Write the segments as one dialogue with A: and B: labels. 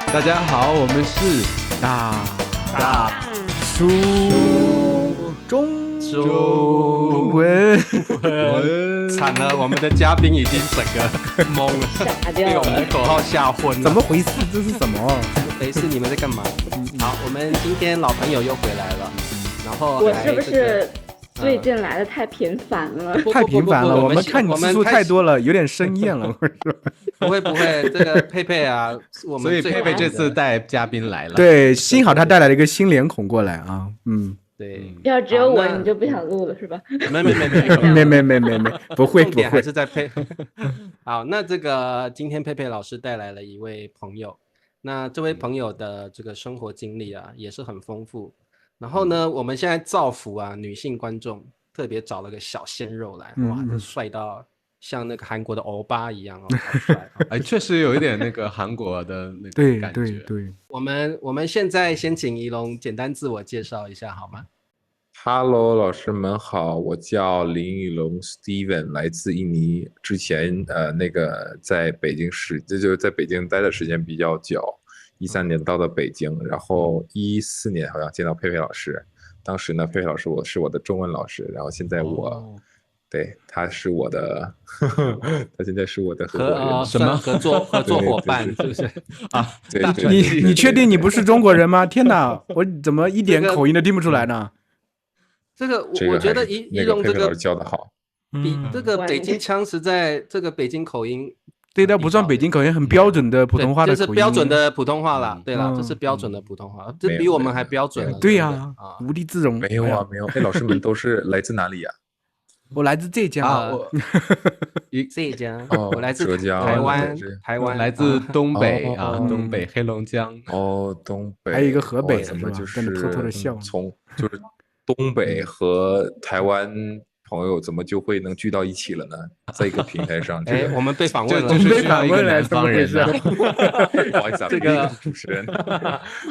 A: 大家好，我们是大
B: 书中
A: 中
B: 文，
A: 惨了，我们的嘉宾已经整个懵了，
C: 傻
A: 被我们的
C: 掉了。
A: 口号吓昏了。
B: 怎么回事？这是什么？
A: 是你们在干嘛？好，我们今天老朋友又回来了，然后
C: 我是不
A: 还这个
C: 是最近来的太频繁了？
B: 太频繁了，
A: 不
B: 我们看你次数太多
A: 了。
B: 了，有点生厌了。我说，
A: 不会，这个佩佩啊，我们
D: 所以佩佩这
A: 最好的
D: 次带嘉宾来了。
B: 对，幸好他带来了一个新脸孔过来啊。
A: 对，
C: 要只有我，
A: 好那
C: 你就不想录了是吧？
A: 没，
B: 没，不会
A: 重点还
B: 不会。
A: 是在佩。好，那这个今天佩佩老师带来了一位朋友，那这位朋友的这个生活经历啊也是很丰富。然后呢，我们现在造福啊女性观众，特别找了个小鲜肉来，哇，这帅到像那个韩国的欧巴一样哦，好帅哦。
D: 哎，确实有一点那个韩国的那个
B: 对
D: 感觉。
B: 对，
A: 我们现在先请仪龙简单自我介绍一下好吗？
E: Hello，老师们好，我叫林宇龙 Steven，来自印尼。之前那个在北京就是在北京待的时间比较久，13年到的北京，然后14年好像见到佩佩老师。当时呢，佩佩老师是我的中文老师，然后现在对，他是我的，他现在是我的合伙人。
A: 什么合作伙伴是不是啊？
E: 对，
B: 你确定你不是中国人吗？天哪，我怎么一点口音都听不出来呢？
A: 这个我觉得仪龙这个
E: 教的好，
A: 比这个北京腔实在，这个北京口音，
B: 对，它不算北京口音，很标准的普通话的口音，
A: 这是标准的普通话啦。对啦，这是标准的普通话，这比我们还标准了。
B: 对呀，无地自容。
E: 没有啊，没有。哎，老师们都是来自哪里呀？
B: 我来自浙江，
A: 浙江，我来自
E: 浙江，
A: 台湾，
D: 来自东北啊，东北黑龙江。
E: 东北，
B: 还有一个河北的，
E: 怎么就是
B: 偷偷的笑，
E: 就是东北和台湾朋友怎么就会能聚到一起了呢？在一个平台上，
A: 哎，我们被访问了，
D: 就是需要一个南方人啊。
E: 不好意思，
A: 这个
E: 主持人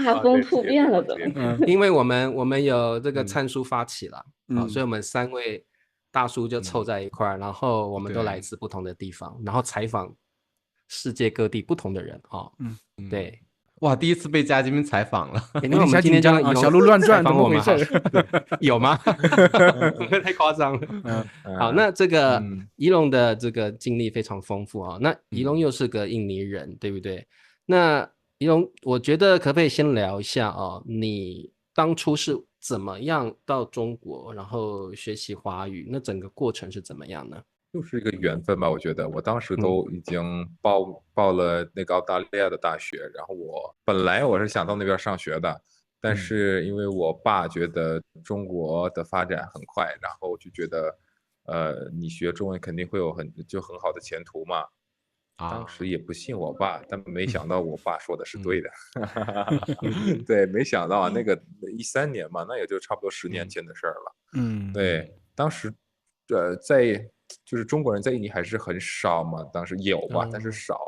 C: 画风突变了都。
A: 因为我们有这个参书发起了所以我们3位大叔就凑在一块儿，然后我们都来自不同的地方，然后采访世界各地不同的人对。
D: 哇，第一次被嘉宾采访了。
A: 那我们今天就让
B: 小鹿乱转，
A: 怎么回
B: 事？
A: 有吗？太夸张了。好，那这个仪龙的这个经历非常丰富啊。那仪龙又是个印尼人，对不对？那仪龙，我觉得可不可以先聊一下你当初是怎么样到中国，然后学习华语？那整个过程是怎么样呢？
E: 就是一个缘分吧，我觉得我当时都已经报了那个澳大利亚的大学，然后本来我是想到那边上学的，但是因为我爸觉得中国的发展很快，然后就觉得你学中文肯定会有很好的前途嘛。当时也不信我爸，但没想到我爸说的是对的。对，没想到那个13年嘛，那也就差不多10年前的事儿了。对，当时就是中国人在印尼还是很少嘛，当时有吧，但是少。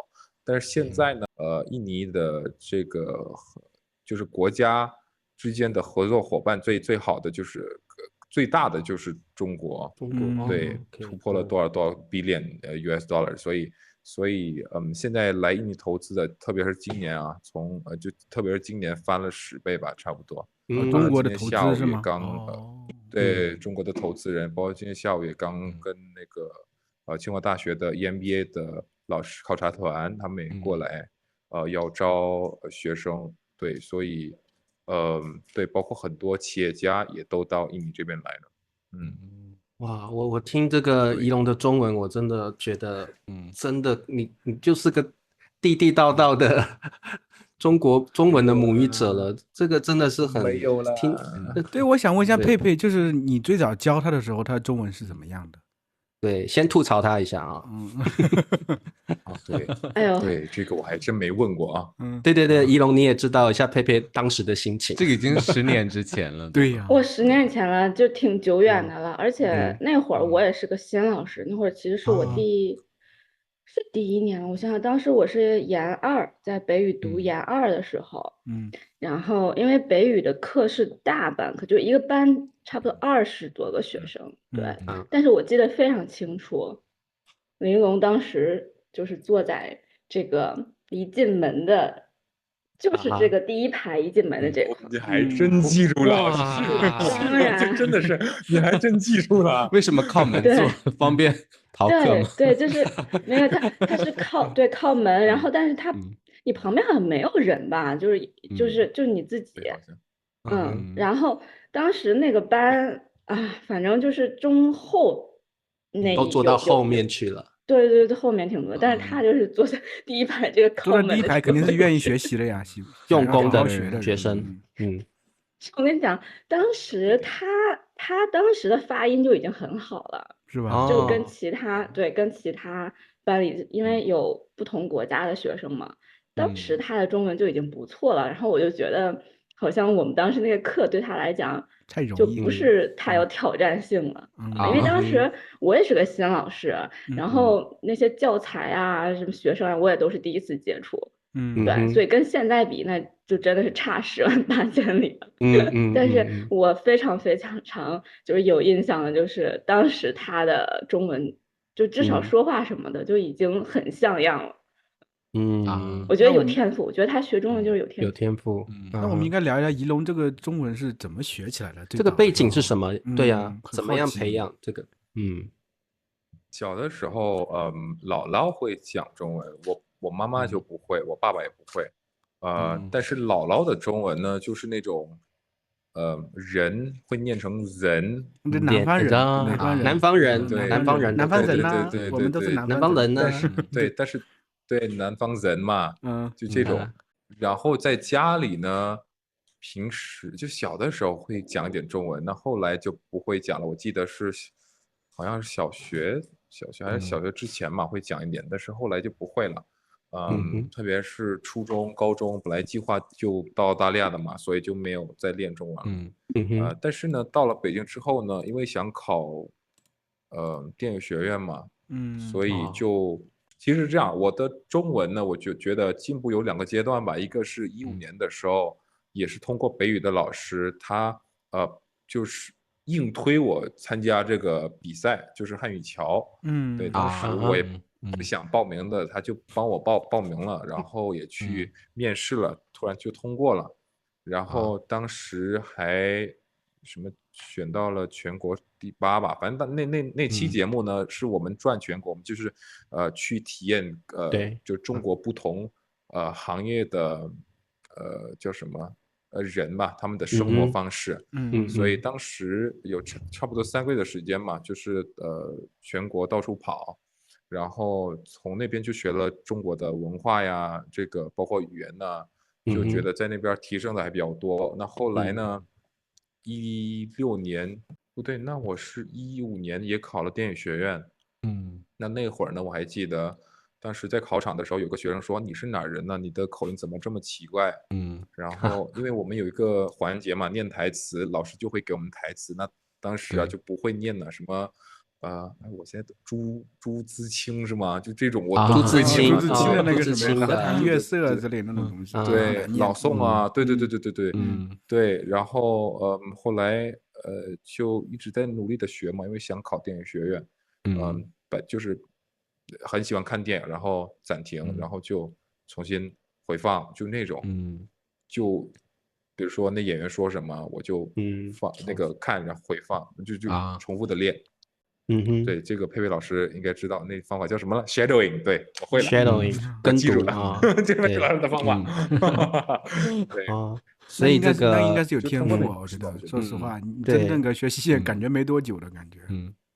E: 但是现在呢，印尼的这个就是国家之间的合作伙伴最好的就是最大的就是中国，对，突破了多少 billion US dollar， 所以现在来印尼投资的，特别是今年啊，特别是今年翻了10倍吧，差不多。
B: 中国的投资是吗？
E: 对，中国的投资人，包括今天下午也刚跟那个清华大学的 EMBA 的老师考察团，他们也过来，要招学生，对，所以对，包括很多企业家也都到印尼这边来了。
A: 哇，我听这个仪龙的中文，我真的觉得，真的你就是个地道道的中文的母语者了，这个真的是很
E: 没有了。
B: 对，我想问一下佩佩，就是你最早教他的时候，他的中文是怎么样的？
A: 对，先吐槽他一下啊。
E: 对，
C: 哎呦，
E: 对，这个我还真没问过啊。
A: 对，仪龙你也知道一下佩佩当时的心情。
D: 这个已经10年之前了。
B: 对呀，
C: 我10年前了，就挺久远的了。而且那会儿我也是个新老师，那会儿其实是我第一年，我想想，当时我是研2，在北语读研2的时候，然后因为北语的课是大班课，就一个班差不多20多个学生，对，但是我记得非常清楚，林龙当时就是坐在这个一进门的就是这个第一排一进门的这个。
E: 你还真记住了，
C: 当然，
E: 真的是你还真记住了。
D: 为什么靠门坐方便逃课吗？
C: 对，就是没有他是靠门，然后但是你旁边好像没有人吧，就是你自己，然后当时那个班啊，反正就是中后那
A: 都坐到后面去了。
C: 对，后面挺多，但是他就是坐在第一排这个靠门的。
B: 坐在第一排肯定是愿意学习的呀，
A: 用功的
B: 学
A: 生。
C: 我跟你讲，当时他当时的发音就已经很好了，
B: 是吧？
C: 就跟其他班里，因为有不同国家的学生嘛，当时他的中文就已经不错了。然后我就觉得，好像我们当时那个课对他来讲就不是太有挑战性了，因为当时我也是个新老师，然后那些教材啊、什么学生啊，我也都是第一次接触。对，所以跟现在比，那就真的是差108000里了。但是我非常非常就是有印象的，就是当时他的中文，就至少说话什么的，就已经很像样了。我觉得有天赋，我觉得他学中文就是有天
A: 赋。
B: 那我们应该聊一下仪龙这个中文是怎么学起来的？
A: 这个背景是什么？对呀，怎么样培养这个？
E: 小的时候，姥姥会讲中文，我妈妈就不会，我爸爸也不会。但是姥姥的中文呢，就是那种，人会念成人，
B: 南方人，
A: 南方人，
E: 对，
A: 南方人，
E: 对，
B: 我们都是
A: 南方人呢。
E: 但是对南方人嘛，就这种。然后在家里呢，平时就小的时候会讲一点中文，那后来就不会讲了。我记得是好像是小学还是小学之前嘛会讲一点，但是后来就不会了。特别是初中、高中，本来计划就到澳大利亚的嘛，所以就没有再练中文了。但是呢，到了北京之后呢，因为想考电影学院嘛，所以其实这样，我的中文呢，我就觉得进步有2个阶段吧。一个是15年的时候，也是通过北语的老师，他就是硬推我参加这个比赛，就是汉语桥。对，当时我也不想报名的，他就帮我报名了，然后也去面试了，突然就通过了。然后当时还什么选到了全国第8吧，反正那期节目呢，是我们转全国，我们就是去体验就中国不同行业的叫什么人吧，他们的生活方式。所以当时有差不多3个月的时间嘛，就是全国到处跑，然后从那边就学了中国的文化呀，这个包括语言呢，就觉得在那边提升的还比较多。那后来呢，16年不对，那我是15年也考了电影学院。那会儿呢，我还记得当时在考场的时候，有个学生说：“你是哪儿人呢？你的口音怎么这么奇怪？”然后因为我们有一个环节嘛，念台词，老师就会给我们台词。那当时就不会念呢，什么我现在朱自清是吗？就这种我都不会
B: 念。朱自清
E: 的
B: 那个什么寒月色之类的那种东西。
E: 对，老宋啊，对，对。然后后来就一直在努力的学嘛，因为想考电影学院。就是很喜欢看电影，然后暂停，然后就重新回放，就那种。就比如说那演员说什么，我就放那个看，然后回放，就重复的练。对，这个佩佩老师应该知道那方法叫什么了 ，shadowing。对，我会了
A: ，shadowing，
E: 记住了，这是佩佩老师的方法。对，
A: 所以这个
B: 那应该是有天赋啊，我觉得。说实话，你真正的学习感觉没多久的感觉。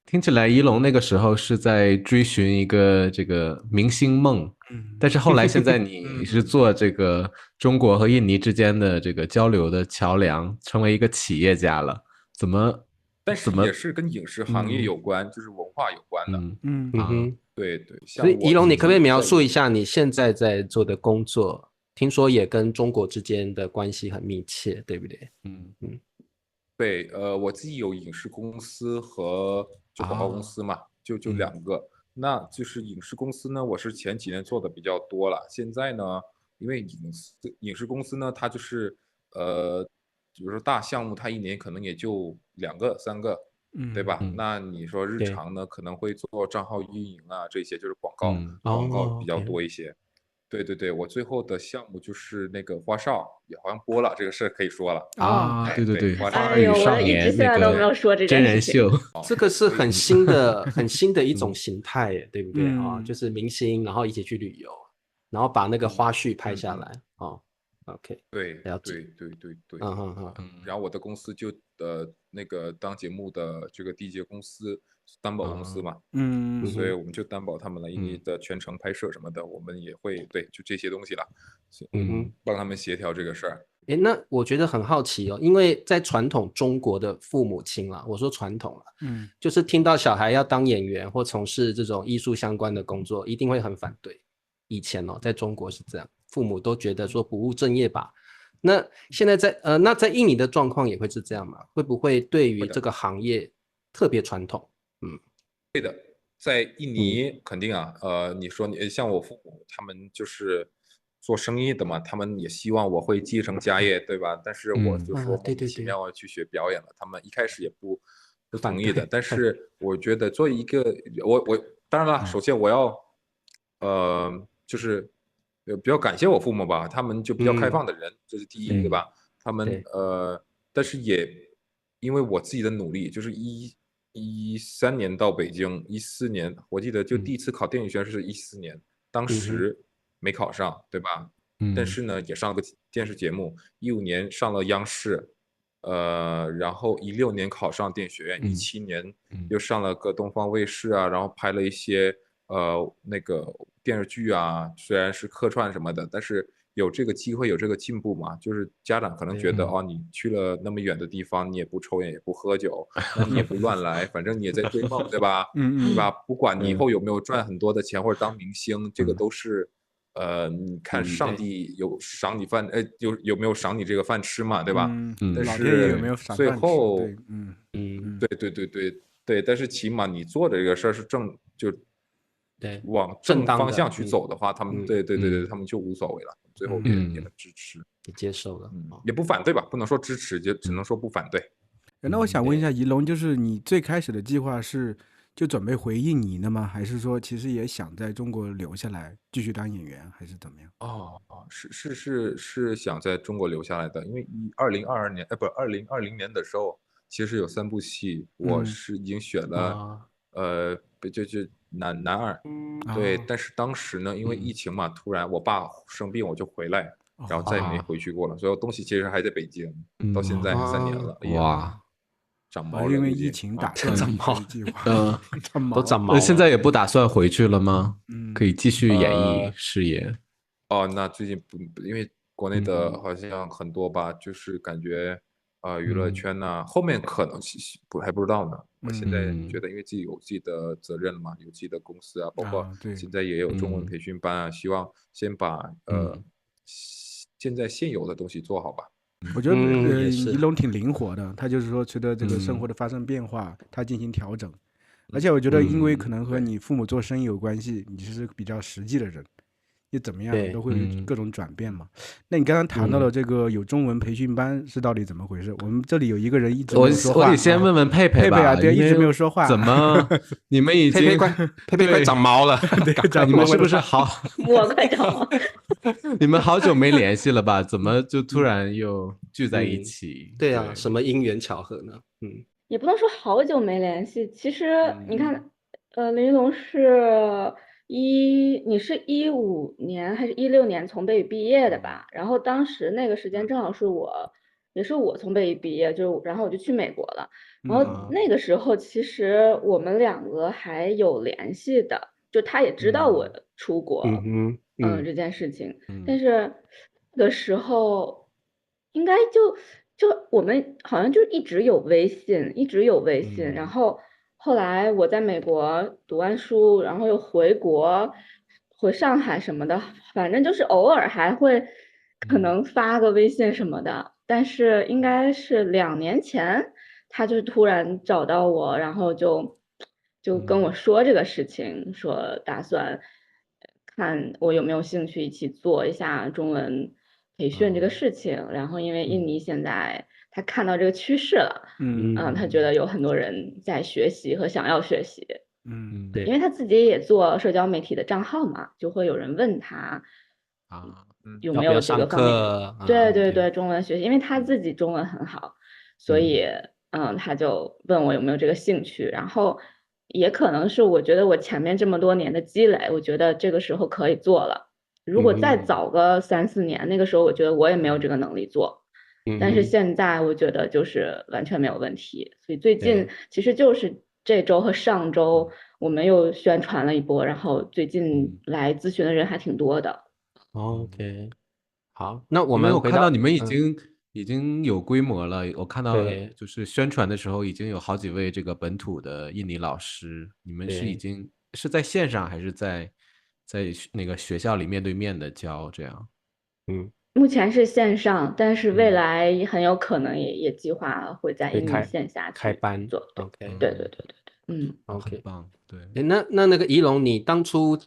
D: 听起来仪龙那个时候是在追寻一个这个明星梦，但是后来现在你是做这个中国和印尼之间的这个交流的桥梁，成为一个企业家了，
E: 但是也是跟影视行业有关，就是文化有关的。对。
A: 所以仪龙，你可不可以描述一下你现在在做的工作？听说也跟中国之间的关系很密切，对不对？
E: 对，我自己有影视公司和就广告公司嘛，就2个。那就是影视公司呢，我是前几年做的比较多了。现在呢，因为影视公司呢，它就是比如说大项目，它1年可能也就2个3个，对吧？那你说日常呢，可能会做账号运营啊，这些就是广告比较多一些。对，我最后的项目就是那个花少，也好像播了，这个事可以说了
B: 啊。
D: 对，
E: 花少
C: 哎呦，我一直现在都没有说这
D: 真
C: 件事情。
D: 人秀，
A: 这个是很新的一种形态耶，对不对啊？就是明星然后一起去旅游，然后把那个花絮拍下来啊。OK，
E: 对，
A: 了解。
E: 对，然后我的公司就那个当节目的这个缔结公司担保公司嘛，所以我们就担保他们了，印尼的全程拍摄什么的，我们也会对，就这些东西了，帮他们协调这个事儿。
A: 那我觉得很好奇哦，因为在传统中国的父母亲啦，我说传统啦，就是听到小孩要当演员或从事这种艺术相关的工作，一定会很反对。以前哦，在中国是这样，父母都觉得说不务正业吧。那现在那在印尼的状况也会是这样吗？会不会对于这个行业特别传统？
E: 对的，在印尼肯定啊，你说你像我父母，他们就是做生意的嘛，他们也希望我会继承家业，对吧？但是我就说莫名其妙去学表演了，他们一开始也不同意的。但是我觉得作为一个我当然了，首先我要就是比较感谢我父母吧，他们就比较开放的人，这是第一，对吧？他们但是也因为我自己的努力，就是13年到北京，14年我记得就第一次考电影学院是14年，当时没考上，对吧？但是呢也上了个电视节目，15年上了央视，然后16年考上电影学院，17年又上了个东方卫视啊，然后拍了一些那个电视剧啊，虽然是客串什么的，但是有这个机会，有这个进步嘛，就是家长可能觉得你去了那么远的地方，你也不抽烟也不喝酒，你也不乱来，反正你也在追梦，对吧？对吧？不管你以后有没有赚很多的钱或者当明星，这个都是你看上帝有赏你饭，有没有赏你这个饭吃嘛，对吧？但是
B: 有没有赏
E: 最
B: 饭吃
E: 后，
B: 对，
E: 但是起码你做的这个事儿是往正方向去走的话，他们对，他们就无所谓了，最后也很支持，
A: 也接受了，
E: 也不反对吧，不能说支持，就只能说不反对。
B: 那我想问一下仪龙，就是你最开始的计划是就准备回印尼的吗？还是说其实也想在中国留下来继续当演员，还是怎么样？
E: 是想在中国留下来的，因为2020年的时候，其实有3部戏，我是已经选了，就男二，对，但是当时呢，因为疫情嘛，突然我爸生病，我就回来，然后再也没回去过了，所有东西其实还在北京，到现在3年了，
D: 哇，
E: 长毛了，
B: 因为疫情打断
A: 长毛
B: 计划，
A: 都长毛了，
D: 现在也不打算回去了吗？可以继续演艺事业？
E: 那最近不，因为国内的好像很多吧，就是感觉娱乐圈呐，后面可能还不知道呢。我现在觉得，因为自己有自己的责任了嘛，有自己的公司啊，包括现在也有中文培训班啊，希望先把现在现有的东西做好吧。
B: 我觉得仪龙挺灵活的，他就是说随着这个生活的发生变化，他进行调整。而且我觉得，因为可能和你父母做生意有关系，你是比较实际的人。你怎么样都会各种转变嘛。那你刚刚谈到了这个有中文培训班是到底怎么回事？我们这里有一个人一直没有说话，
D: 我得先问问佩佩吧，
B: 啊，对，一直没有说话，
D: 怎么你们已经
A: 佩佩快长毛了？
B: 对，
D: 你们是不是好？
C: 我快长毛。
D: 你们好久没联系了吧？怎么就突然又聚在一起？
A: 对啊，什么因缘巧合呢？
C: 也不能说好久没联系，其实你看，林一龙你是15年还是16年从北语毕业的吧？然后当时那个时间正好也是我从北语毕业，然后我就去美国了。然后那个时候其实我们2个还有联系的，就他也知道我出国，这件事情。但是那个时候应该就我们好像就一直有微信，然后。后来我在美国读完书，然后又回上海什么的，反正就是偶尔还会可能发个微信什么的。但是应该是2年前，他就突然找到我，然后就跟我说这个事情，说打算看我有没有兴趣一起做一下中文培训这个事情。然后因为印尼现在他看到这个趋势了，他觉得有很多人在学习和想要学习，
A: 对，
C: 因为他自己也做社交媒体的账号嘛，就会有人问他，有没有这个方面？对对对，中文学习，因为他自己中文很好，所以他就问我有没有这个兴趣，然后也可能是我觉得我前面这么多年的积累，我觉得这个时候可以做了。如果再早个3-4年，那个时候我觉得我也没有这个能力做。但是现在我觉得就是完全没有问题，所以最近其实就是这周和上周我们又宣传了一波，然后最近来咨询的人还挺多的。
A: OK， 好，那我们
D: 看到你们已经有规模了，我看到就是宣传的时候已经有好几位这个本土的印尼老师，你们是已经是在线上还是在那个学校里面对面的教这样？
C: 目前是线上，但是未来很有可能也计划会在印尼线下
A: 开班
C: 做。对对对对对
A: ，OK，
D: 很棒。对，
A: 那个仪龙，你当初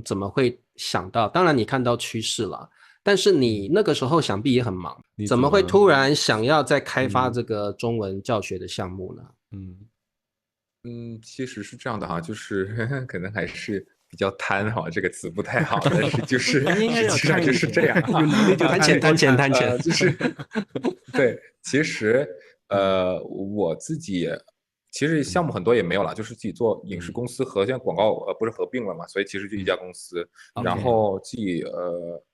A: 怎么会想到？当然你看到趋势了，但是你那个时候想必也很忙，怎么会突然想要再开发这个中文教学的项目呢？
E: 其实是这样的哈，就是可能还是比较贪哈，这个词不太好，但是就是实际上就是这样，
B: 有能力就
A: 贪钱，
E: 就是对，其实我自己其实项目很多也没有了，就是自己做影视公司和现在广告不是合并了嘛，所以其实就一家公司，然后自己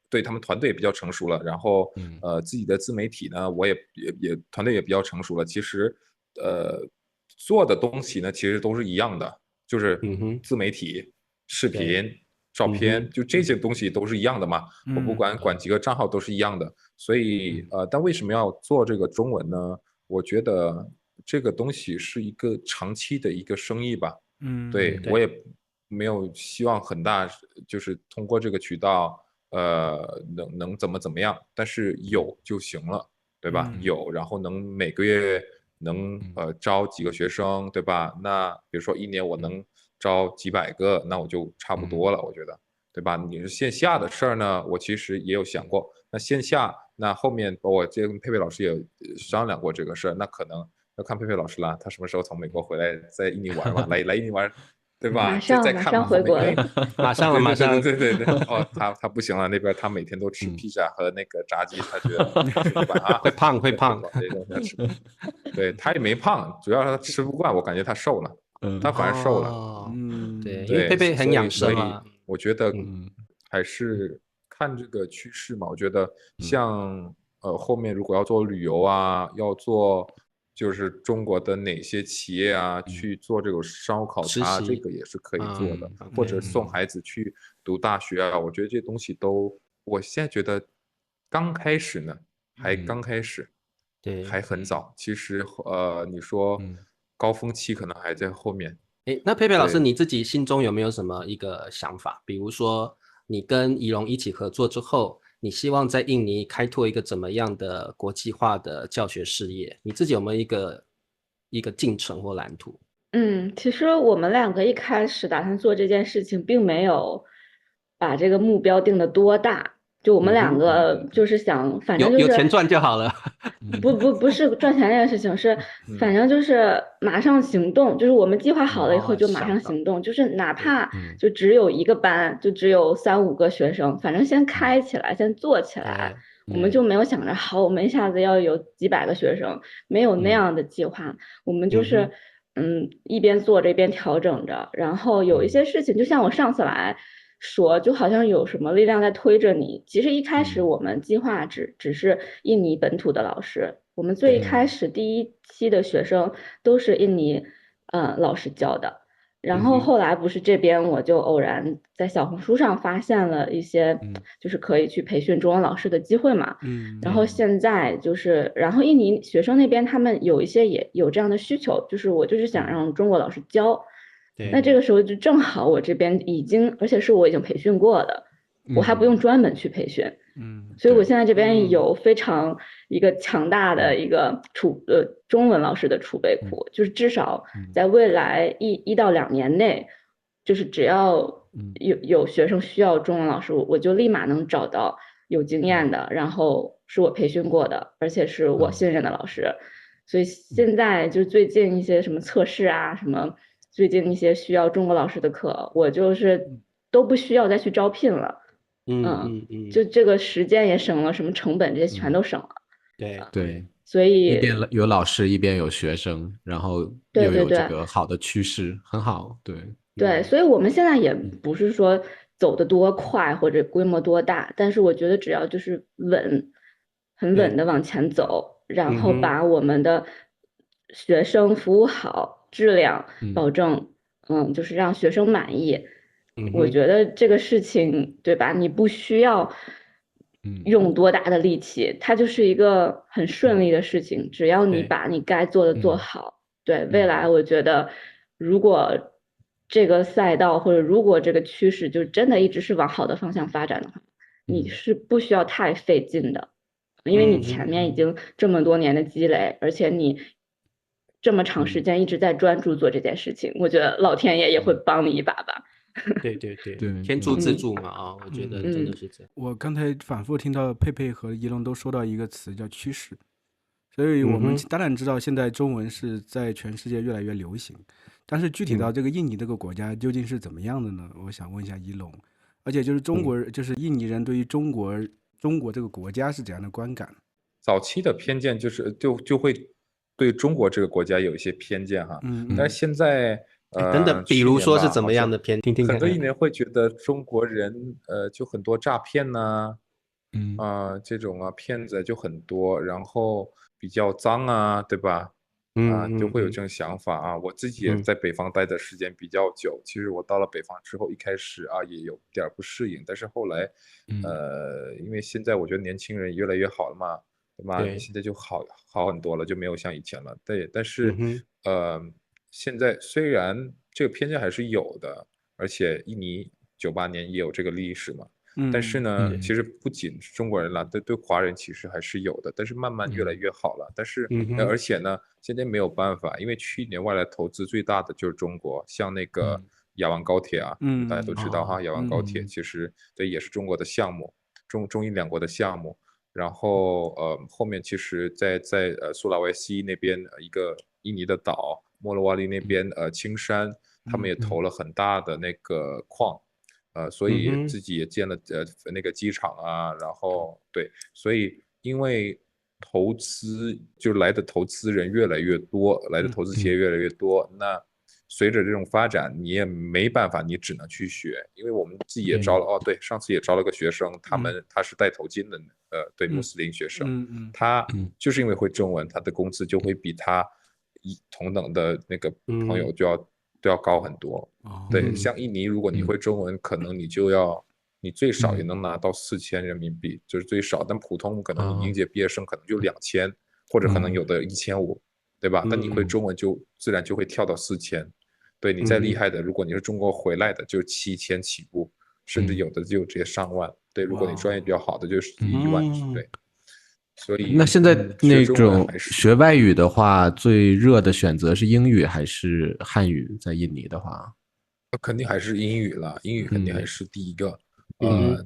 E: 对他们团队也比较成熟了，然后自己的自媒体呢，我也团队也比较成熟了，其实做的东西呢，其实都是一样的，就是自媒体、视频、照片，就这些东西都是一样的嘛。我不管几个账号都是一样的，所以但为什么要做这个中文呢？我觉得这个东西是一个长期的一个生意吧。对，我也没有希望很大，就是通过这个渠道，能怎么样，但是有就行了，对吧？有，然后能每个月能招几个学生，对吧？那比如说1年我能招几百个，那我就差不多了，我觉得，对吧？你是线下的事儿呢，我其实也有想过。那线下，那后面我跟佩佩老师也商量过这个事儿，那可能要看佩佩老师了，他什么时候从美国回来，在印尼玩嘛？来印尼玩，对吧？
C: 马上回国了，
A: 马上了，马上，
E: 对。哦，他不行了，那边他每天都吃披萨和那个炸鸡，他觉得
A: 会胖，
E: 对他也没胖，主要是他吃不惯，我感觉他瘦了，他反而瘦了。
A: 对，因为佩佩很养生嘛，
E: 我觉得还是看这个趋势嘛。我觉得像后面如果要做旅游啊，要做就是中国的哪些企业啊去做这种商务考察，这个也是可以做的，或者送孩子去读大学啊，我觉得这些东西都，我现在觉得刚开始呢，还刚开始，
A: 对，
E: 还很早。其实你说高峰期可能还在后面。
A: 那佩佩老师，你自己心中有没有什么一个想法？比如说你跟仪龙一起合作之后，你希望在印尼开拓一个怎么样的国际化的教学事业？你自己有没有一个进程或蓝图？
C: 其实我们2个一开始打算做这件事情，并没有把这个目标定得多大。就我们2个就是想，反正就是
A: 有钱赚就好了。
C: 不是赚钱这件事情，是反正就是马上行动，就是我们计划好了以后就马上行动，就是哪怕就只有1个班，就只有3-5个学生，反正先开起来，先做起来。我们就没有想着好，我们一下子要有几百个学生，没有那样的计划。我们就是一边做着一边调整着，然后有一些事情，就像我上次来说，就好像有什么力量在推着你。其实一开始我们计划只是印尼本土的老师，我们最一开始第1期的学生都是印尼老师教的。然后后来不是这边我就偶然在小红书上发现了一些就是可以去培训中文老师的机会嘛，然后现在就是然后印尼学生那边他们有一些也有这样的需求，就是我就是想让中国老师教，那这个时候就正好我这边而且是我已经培训过的，我还不用专门去培训，所以我现在这边有非常一个强大的一个中文老师的储备库，就是至少在未来1到2年内，就是只要有学生需要中文老师，我就立马能找到有经验的，然后是我培训过的，而且是我信任的老师。所以现在就最近一些什么测试啊，什么最近一些需要中国老师的课，我就是都不需要再去招聘了。就这个时间也省了，什么成本这些全都省了。
D: 对，
C: 所以
D: 一边有老师，一边有学生，然后又有这个好的趋势，很好。
C: 对，所以我们现在也不是说走得多快或者规模多大，但是我觉得只要就是很稳的往前走，然后把我们的学生服务好，质量保证，就是让学生满意。我觉得这个事情，对吧？你不需要用多大的力气，它就是一个很顺利的事情。只要你把你该做的做好，对未来，我觉得如果这个赛道或者如果这个趋势就真的一直是往好的方向发展的话，你是不需要太费劲的，因为你前面已经这么多年的积累，而且你这么长时间一直在专注做这件事情，我觉得老天爷也会帮你一把吧。
A: 对，天助自助嘛我觉得真的是这样。
B: 我刚才反复听到佩佩和一龙都说到一个词叫趋势，所以我们当然知道现在中文是在全世界越来越流行，但是具体到这个印尼这个国家究竟是怎么样的呢？我想问一下一龙，而且就是就是印尼人对于中国这个国家是怎样的观感？
E: 早期的偏见就会对中国这个国家有一些偏见哈，但是现在
A: 等等，比如说是怎么样的偏？听听看。
E: 很多印尼人会觉得中国人就很多诈骗呐，这种骗子就很多，然后比较脏啊，对吧？就会有这种想法啊。我自己也在北方待的时间比较久，其实我到了北方之后，一开始也有点不适应，但是后来因为现在我觉得年轻人越来越好了嘛，对吧？现在就好很多了，就没有像以前了。对，但是现在虽然这个偏见还是有的，而且印尼98年也有这个历史嘛，但是呢，其实不仅是中国人了，对华人其实还是有的，但是慢慢越来越好了。但是而且呢，现在没有办法，因为去年外来投资最大的就是中国，像那个雅万高铁大家都知道哈，雅万高铁其实也是中国的项目，中印两国的项目。然后后面其实在苏拉威西那边一个印尼的岛莫罗瓦利那边青山，他们也投了很大的那个矿，所以自己也建了那个机场然后对，所以因为投资就来的投资人越来越多，来的投资企业越来越多，那随着这种发展，你也没办法，你只能去学。因为我们自己也招了对，上次也招了个学生，他是带头巾的对穆斯林学生，他就是因为会中文，他的工资就会比他同等的那个朋友都要高很多。对，像印尼，如果你会中文，可能你最少也能拿到4000人民币，就是最少。但普通可能你应届毕业生可能就2000，或者可能有的1500，对吧？但你会中文就自然就会跳到4000。对，你再厉害的，如果你是中国回来的，就7000起步，甚至有的就直接上万。对，如果你专业比较好的，就是1万。对。所以
D: 那现在那种学外语的话，最热的选择是英语还是汉语？在印尼的话，
E: 肯定还是英语了，英语肯定还是第一个。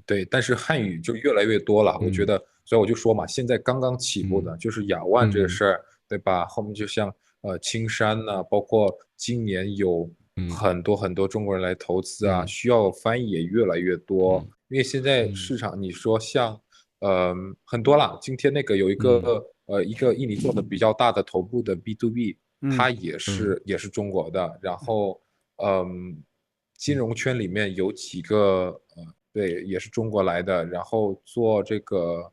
E: 对，但是汉语就越来越多了，我觉得，所以我就说嘛，现在刚刚起步的就是雅万这个事儿，对吧？后面就像青山包括今年有很多很多中国人来投资需要翻译也越来越多，因为现在市场你说像很多啦，今天那个有一个印尼做的比较大的头部的 B2B，它也是中国的，然后金融圈里面有几个对，也是中国来的，然后做这个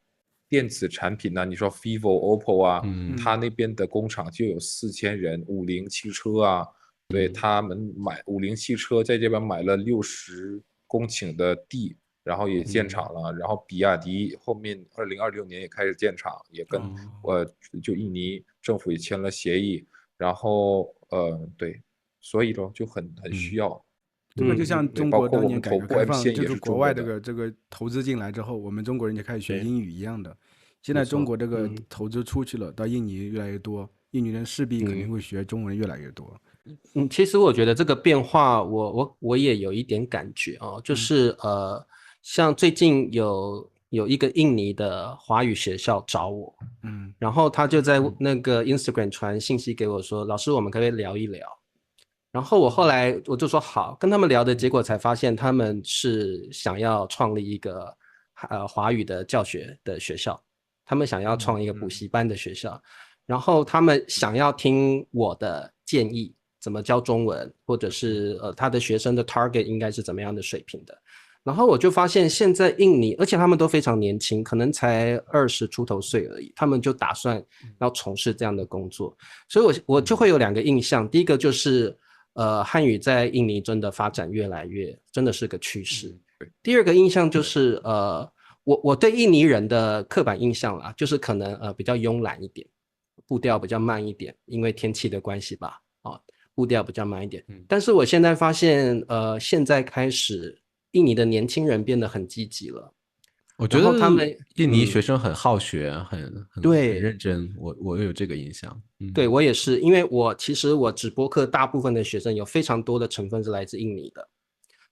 E: 电子产品呢，你说 vivo、OPPO 他那边的工厂就有4000人，五菱汽车对，他们五菱汽车在这边买了60公顷的地，然后也建厂了，然后比亚迪后面2026年也开始建厂，也跟就印尼政府也签了协议，然后对，所以就很需要。
B: 这个就像中国当年改革开放，就是国外这个投资进来之后，我们中国人就开始学英语一样的。现在中国这个投资出去了，到印尼越来越多，印尼人势必肯定会学中文越来越多。
A: 其实我觉得这个变化我也有一点感觉就是像最近有一个印尼的华语学校找我，然后他就在那个 Instagram 传信息给我说，老师我们可不可以聊一聊？然后后来我就说好，跟他们聊的结果才发现他们是想要创立一个华语的教学的学校，他们想要创一个补习班的学校，然后他们想要听我的建议，怎么教中文，或者是他的学生的 target 应该是怎么样的水平的。然后我就发现现在印尼，而且他们都非常年轻，可能才20出头岁而已，他们就打算要从事这样的工作，所以我就会有2个印象，第一个就是汉语在印尼真的发展越来越，真的是个趋势。第2个印象就是我对印尼人的刻板印象啦，就是可能比较慵懒一点，步调比较慢一点，因为天气的关系吧，步调比较慢一点。但是我现在发现现在开始印尼的年轻人变得很积极了。
D: 我觉得他们印尼学生很好学，很认真，我有这个印象。
A: 对，我也是，因为其实我直播课大部分的学生有非常多的成分是来自印尼的，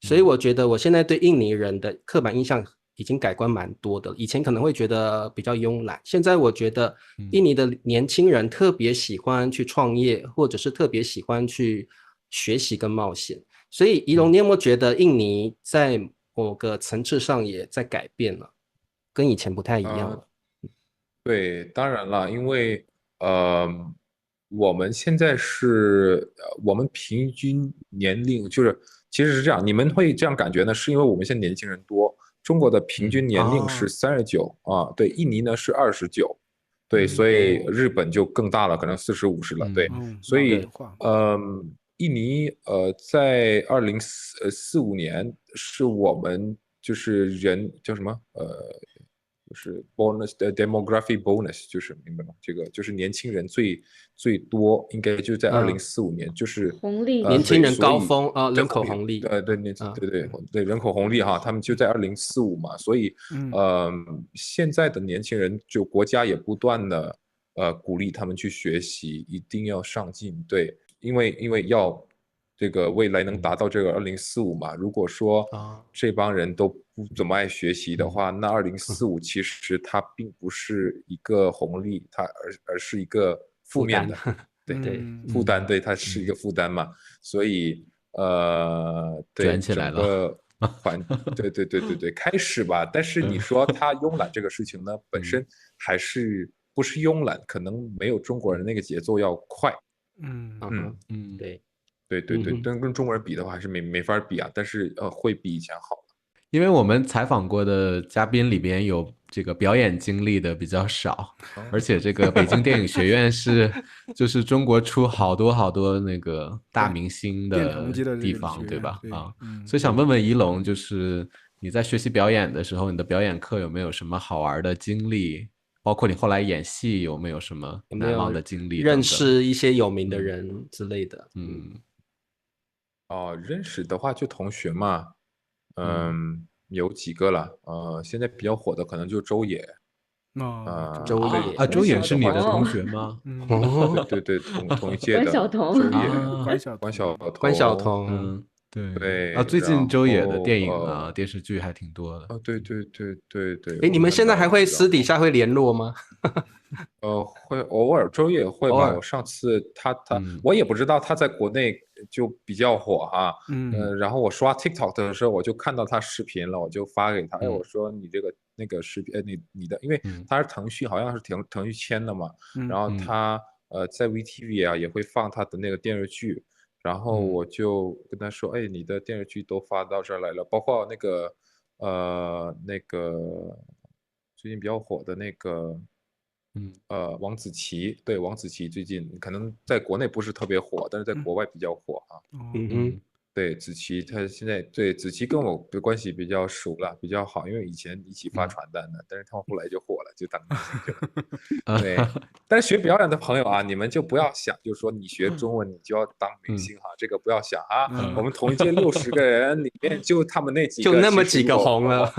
A: 所以我觉得我现在对印尼人的刻板印象已经改观蛮多的。以前可能会觉得比较慵懒，现在我觉得印尼的年轻人特别喜欢去创业，或者是特别喜欢去学习跟冒险。所以宜龙，你有没有觉得印尼在某个层次上也在改变了，跟以前不太一样了？
E: 对，当然了，因为我们现在是我们平均年龄其实是这样，你们会这样感觉呢，是因为我们现在年轻人多，中国的平均年龄是39啊，对，印尼呢是29，对，所以日本就更大了，可能40、50了，对，所以印尼在2045年是我们就是人叫什么就是 bonus 的 demography bonus， 就是明白吗？这个就是年轻人最多，应该就在2045年，就是
C: 红利
A: 年轻人高峰人口红利，
E: 对人口红利哈，他们就在2045嘛，所以现在的年轻人就国家也不断的鼓励他们去学习，一定要上进，对。因为要这个未来能达到这个2045嘛，如果说这帮人都不怎么爱学习的话，那2045其实它并不是一个红利，而是一个负面的，对负担，对，它是一个负担嘛，所以对
D: 卷起来了，
E: 对，开始吧。但是你说他慵懒这个事情呢，本身还是不是慵懒，可能没有中国人那个节奏要快。对，跟中国人比的话还是没法比啊，但是会比以前好。
D: 因为我们采访过的嘉宾里边有这个表演经历的比较少，而且这个北京电影学院就是中国出好多那个大明星的地方，对吧？所以想问问宜龙，就是你在学习表演的时候，你的表演课有没有什么好玩的经历？包括你后来演戏有没有什么难忘的经历？
A: 认识一些有名的人之类的。
E: 认识的话就同学嘛，有几个了，现在比较火的可能就周也。
D: 周也是你的同学吗？
E: 对，同一届的。
C: 关晓
A: 彤。
D: 对最近周也的电影电视剧还挺多的。
E: 对。
A: 你们现在还会私底下会联络吗？
E: 会偶尔，周也会吧。我上次我也不知道他在国内就比较火哈。然后我刷 TikTok 的时候，我就看到他视频了，我就发给他，我说你这个那个视频，你的，因为他是腾讯，好像是腾讯签的嘛。然后他在 VTV 也会放他的那个电视剧。然后我就跟他说，你的电视剧都发到这儿来了，包括那个最近比较火的那个王子奇，对，王子奇最近可能在国内不是特别火，但是在国外比较火啊。对，子琪他现在对子琪跟我的关系比较熟了，比较好，因为以前一起发传单的，但是他们后来就火了，就当明星去了。对，但是学表演的朋友啊，你们就不要想，就是说你学中文你就要当明星哈，这个不要想啊。我们同一届60个人里面，就他们那几个，
A: 就那么几个红了。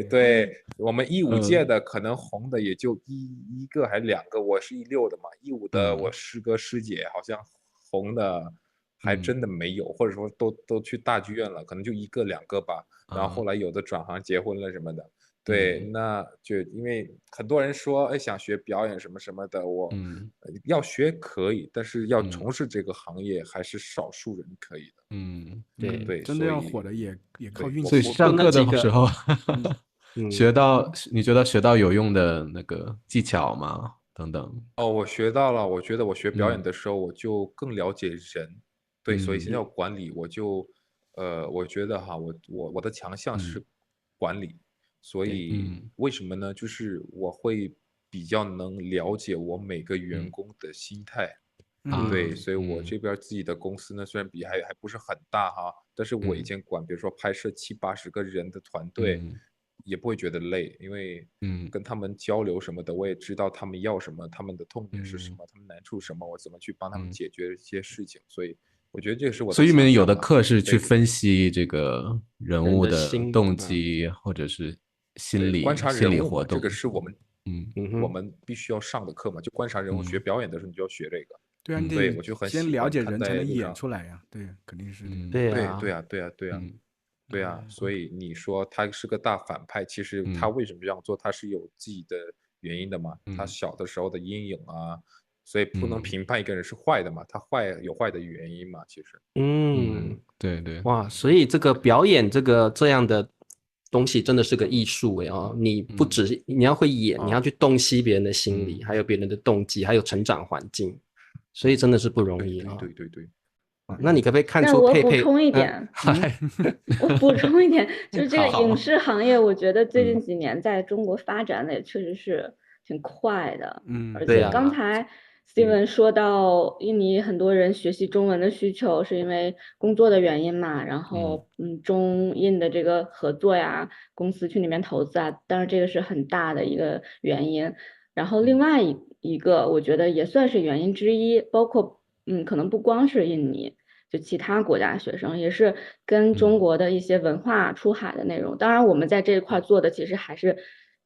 E: 对，我们15届的可能红的也就一个还2个，我是16的嘛，15的我师哥师姐好像红的还真的没有，或者说都去大剧院了，可能就1个2个吧。然后后来有的转行结婚了什么的。对，那就因为很多人说想学表演什么什么的，我要学可以，但是要从事这个行业还是少数人可以的。
A: 对，
B: 真的要火的也靠运气。
D: 所以上课的时候你觉得学到有用的那个技巧吗？等等。
E: 哦，我学到了。我觉得我学表演的时候，我就更了解人。对，所以现在管理，我觉得哈，我的强项是管理。所以为什么呢？就是我会比较能了解我每个员工的心态。对，所以我这边自己的公司呢，虽然还不是很大哈，但是我以前管，比如说拍摄70-80个人的团队，也不会觉得累，因为跟他们交流什么的，我也知道他们要什么，他们的痛点是什么，他们难处什么，我怎么去帮他们解决一些事情。所以我觉得这个是我的。
D: 所以你们有的课是去分析这个人物的动机，或者是心理
E: 观察人物
D: 活动，
E: 这个是我们必须要上的课嘛，就观察人物。学表演的时候，你就要学这个。
B: 对啊，你
E: 对，我就很
B: 先了解人才能演出来呀。对，肯定是。
E: 对啊，所以你说他是个大反派，其实他为什么这样做，他是有自己的原因的嘛。他小的时候的阴影啊，所以不能评判一个人是坏的嘛，他有坏的原因嘛，其实。
D: 对对。
A: 哇，所以这个表演这样的东西真的是个艺术你不只你要会演，你要去洞悉别人的心理，还有别人的动机，还有成长环境，所以真的是不容易啊。
E: 对。
A: 那你可不可以看出佩佩？
C: 那我补充一点，我补充一点，就是这个影视行业，我觉得最近几年在中国发展的也确实是挺快的。而且刚才 Steven 说到印尼很多人学习中文的需求是因为工作的原因嘛，然后中印的这个合作呀，公司去里面投资啊，当然这个是很大的一个原因。然后另外一个我觉得也算是原因之一，包括可能不光是印尼，就其他国家的学生也是跟中国的一些文化出海的内容。当然我们在这一块做的其实还是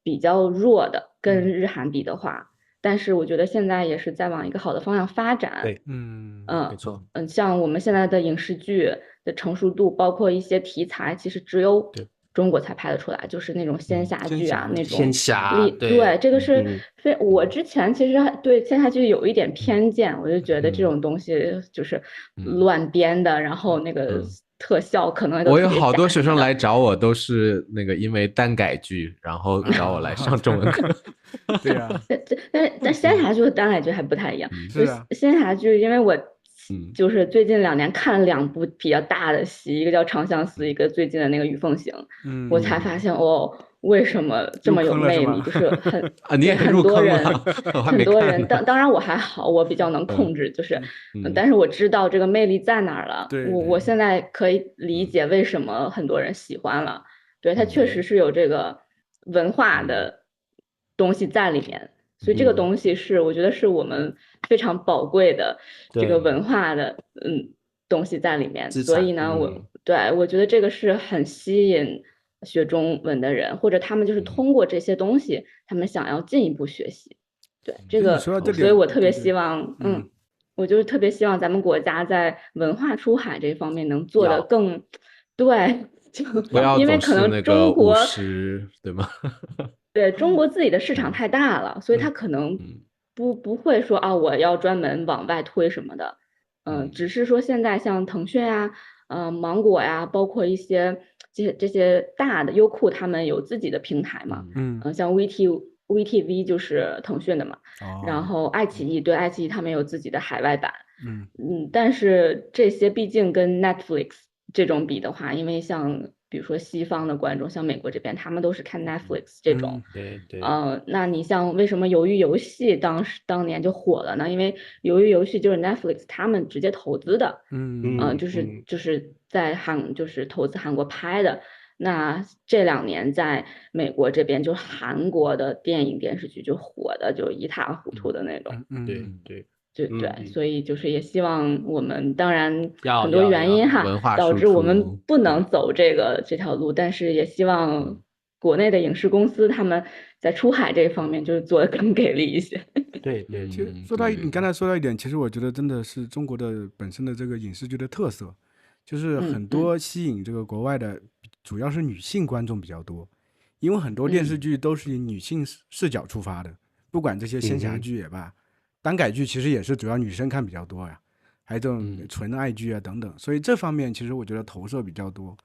C: 比较弱的，跟日韩比的话，但是我觉得现在也是在往一个好的方向发展。
A: 对，
C: 没错。像我们现在的影视剧的成熟度，包括一些题材，其实只有中国才拍得出来，就是那种仙侠剧啊，那种
A: 仙侠。
C: 对，这个是我之前其实对仙侠剧有一点偏见，我就觉得这种东西就是乱编的，然后那个特效可能都
D: 我有好多学生来找我，都是那个因为耽改剧，然后找我来上中文课。
B: 对啊，
C: 但仙侠剧和耽改剧还不太一样。
B: 是啊，
C: 仙侠剧，因为我就是最近2年看了2部比较大的戏，一个叫《长相思》，一个最近的那个《雨凤行》，我才发现为什么这么有魅力，就是很多人，当然我还好，我比较能控制，就是但是我知道这个魅力在哪儿了。我现在可以理解为什么很多人喜欢了。对，它确实是有这个文化的东西在里面。所以这个东西是我觉得是我们非常宝贵的这个文化的东西在里面。所以呢，我觉得这个是很吸引学中文的人，或者他们就是通过这些东西，他们想要进一步学习。对这个，所以我特别希望，我就是特别希望咱们国家在文化出海这方面能做得更对，因为可能中国
D: 对吗？
C: 对，中国自己的市场太大了，所以他可能不会说我要专门往外推什么的，只是说现在像腾讯呀、芒果呀，包括一些这些大的优酷，他们有自己的平台嘛，像 VTV 就是腾讯的嘛，然后爱奇艺他们有自己的海外版，但是这些毕竟跟 Netflix 这种比的话，因为像比如说西方的观众，像美国这边，他们都是看 Netflix 这种，
A: 对，
C: 那你像为什么鱿鱼游戏当年就火了呢？因为鱿鱼游戏就是 Netflix 他们直接投资的，就是在就是投资韩国拍的。那这2年在美国这边，就韩国的电影电视剧就火的就一塌糊涂的那种，对，所以就是也希望我们，当然很多原因导致我们不能走这条路，但是也希望国内的影视公司他们在出海这方面就是做得更给力一些。
A: 对，
B: 其实你刚才说到一点，其实我觉得真的是中国的本身的这个影视剧的特色，就是很多吸引这个国外的主要是女性观众比较多，因为很多电视剧都是以女性视角出发的，不管这些仙侠剧也罢。耽改剧其实也是主要女生看比较多呀，还有这种纯爱剧啊等等，所以这方面其实我觉得投射比较多。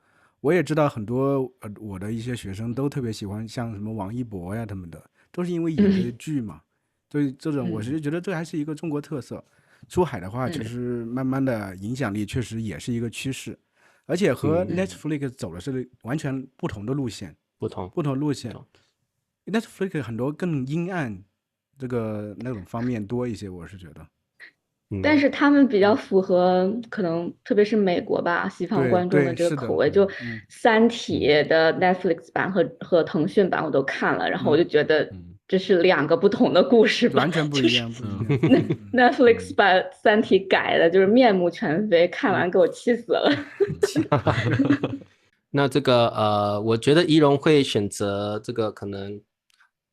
B: 我也知道很多我的一些学生都特别喜欢像什么王一博呀他们的，都是因为演这些剧嘛。所以这种我是觉得这还是一个中国特色。出海的话，其实慢慢的影响力确实也是一个趋势，而且和 Netflix 走的是完全不同的路线，不同路线。Netflix 很多更阴暗，那种方面多一些，我是觉得。
C: 但是他们比较符合可能特别是美国吧西方观众的这个口味，就三体的 Netflix 版和腾讯版我都看了，然后我就觉得这是两个不同的故事吧，
B: 完全不一样。
C: Netflix 把三体改的就是面目全非，看完给我气死了。
A: 那这个我觉得宜容会选择这个可能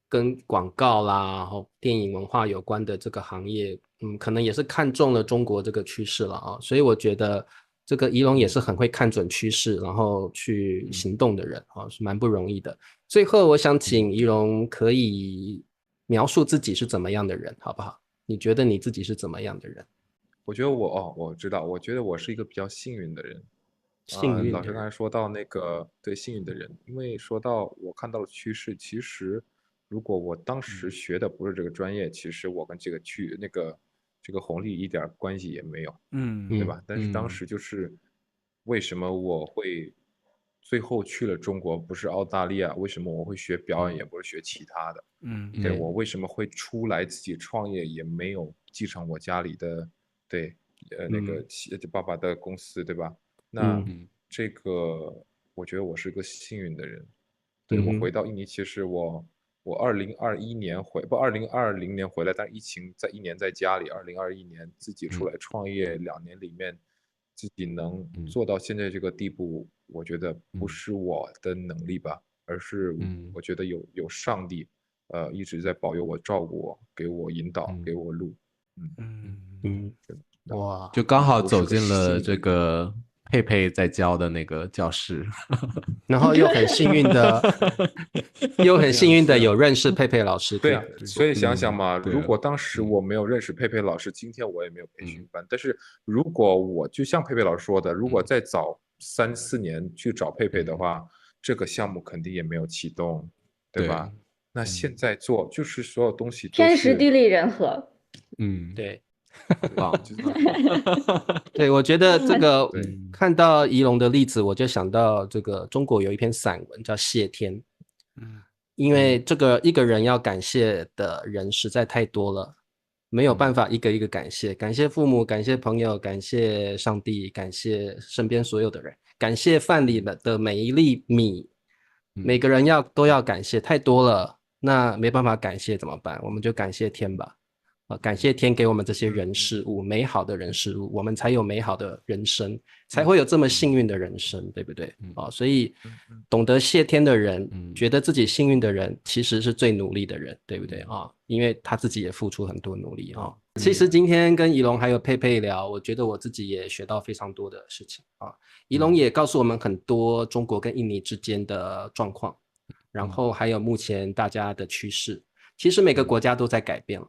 A: 跟广告啦然后电影文化有关的这个行业，可能也是看中了中国这个趋势了啊，所以我觉得这个宜容也是很会看准趋势然后去行动的人啊，是蛮不容易的。最后我想请宜容可以描述自己是怎么样的人好不好？你觉得你自己是怎么样的人？
E: 我觉得我知道，我觉得我是一个比较幸运的人。老师刚才说到那个对幸运的人，因为说到我看到了趋势，其实如果我当时学的不是这个专业，其实我跟这个红利一点关系也没有，对吧？但是当时就是为什么我会最后去了中国，不是澳大利亚？为什么我会学表演，也不是学其他的？对，我为什么会出来自己创业，也没有继承我家里的那个爸爸的公司，对吧？那这个我觉得我是个幸运的人。对，我回到印尼，其实我2020年回来，但是疫情在1年在家里，2021年自己出来创业2年里面，自己能做到现在这个地步，我觉得不是我的能力吧，而是我觉得有上帝一直在保佑我、照顾我、给我引导、给我路。
D: 哇，就刚好走进了这个佩佩在教的那个教室，
A: 然后又很幸运的有认识佩佩老师。
E: 对啊，所以想想嘛，如果当时我没有认识佩佩老师，今天我也没有培训班。但是如果我就像佩佩老师说的，如果再早3-4年去找佩佩的话，这个项目肯定也没有启动，对吧？那现在做就是所有东西都是
C: 天时地利人和。
A: 对。对，我觉得这个看到宜容的例子，我就想到这个中国有一篇散文叫《谢天》。因为这个一个人要感谢的人实在太多了，没有办法一个一个感谢，感谢父母，感谢朋友，感谢上帝，感谢身边所有的人，感谢饭里的每一粒米，每个人都要感谢，太多了，那没办法感谢怎么办？我们就感谢天吧。感谢天给我们这些人事物，美好的人事物，我们才有美好的人生，才会有这么幸运的人生，对不对？所以懂得谢天的人，觉得自己幸运的人，其实是最努力的人，对不对？因为他自己也付出很多努力。其实今天跟宜容还有佩佩聊，我觉得我自己也学到非常多的事情。宜容也告诉我们很多中国跟印尼之间的状况，然后还有目前大家的趋势。其实每个国家都在改变了。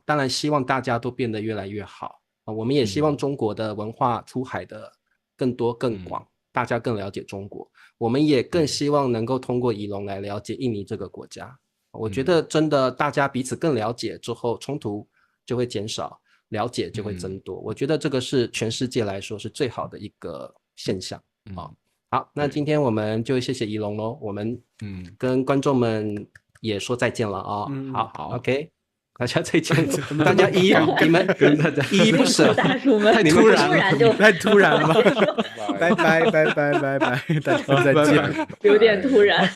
A: 当然希望大家都变得越来越好。我们也希望中国的文化出海的更多更广，大家更了解中国。我们也更希望能够通过宜容来了解印尼这个国家。我觉得真的大家彼此更了解之后，冲突就会减少，了解就会增多。我觉得这个是全世界来说是最好的一个现象。好，那今天我们就谢谢宜容咯，我们跟观众们也说再见了啊。好 OK，大家再见，大家你们依依不舍，
C: 大叔们
B: 太突然了，太突然了，拜拜，大家再见，
C: 有点突然。